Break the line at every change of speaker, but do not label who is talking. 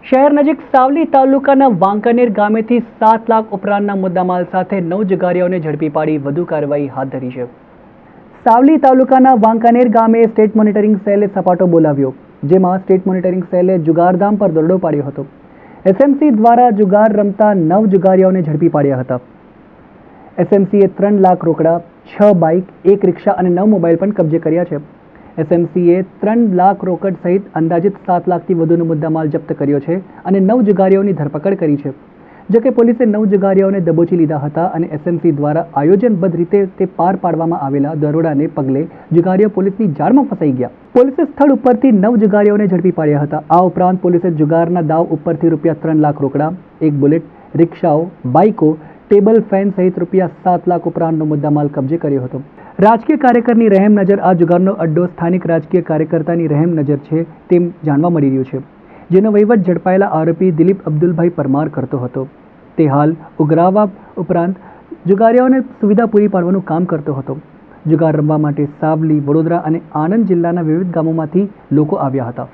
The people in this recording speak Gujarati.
શહેર નજીક સાવલી તાલુકાના વાંકાનેર ગામેથી 7 લાખ ઉપરાંતના મુદ્દામાલ સાથે 9 જુગારીઓને ઝડપી પાડી વધુ કાર્યવાહી હાથ ધરી છે. સાવલી તાલુકાના વાંકાનેર ગામે સ્ટેટ મોનિટરિંગ સેલે સપાટો બોલાવ્યો, જેમાં સ્ટેટ મોનિટરિંગ સેલે જુગારધામ પર દરોડો પાડ્યો હતો. એસએમસી દ્વારા જુગાર રમતા 9 જુગારીઓને ઝડપી પાડ્યા હતા. એસએમસીએ 3 લાખ રોકડા, 6 બાઇક, 1 રિક્ષા અને 9 મોબાઈલ પણ કબજે કર્યા છે. એસએમસીએ 3 લાખ રોકડ સહિત અંદાજિત 7 લાખથી વધુનો મુદ્દામાલ જપ્ત કર્યો છે અને 9 જુગારીઓની ધરપકડ કરી છે. જોકે પોલીસે 9 જુગારીઓને દબોચી લીધા હતા અને એસએમસી દ્વારા આયોજનબદ્ધ રીતે તે પાર પાડવામાં આવેલા દરોડાને પગલે જુગારીઓ પોલીસની જાળમાં ફસાઈ ગયા. પોલીસે સ્થળ ઉપરથી 9 જુગારીઓને ઝડપી પાડ્યા હતા. આ ઉપરાંત પોલીસે જુગારના દાવ ઉપરથી રૂપિયા 3 લાખ રોકડા, 1 બુલેટ, રિક્ષાઓ, બાઇકો, ટેબલ ફેન સહિત રૂપિયા 7 લાખ ઉપરાંતનો મુદ્દામાલ કબજે કર્યો હતો. રાજકીય કાર્યકરની રહેમ નજર આ જુગારનો અડ્ડો સ્થાનિક રાજકીય કાર્યકર્તાની રહેમ નજર છે તેમ જાણવા મળી રહ્યું છે, જેનો વહીવટ ઝડપાયેલા આરોપી દિલીપ અબ્દુલભાઈ પરમાર કરતો હતો. તે હાલ ઉઘરાવા ઉપરાંત જુગારીઓને સુવિધા પૂરી પાડવાનું કામ કરતો હતો. જુગાર રમવા માટે સાવલી, વડોદરા અને આણંદ જિલ્લાના વિવિધ ગામોમાંથી લોકો આવ્યા હતા.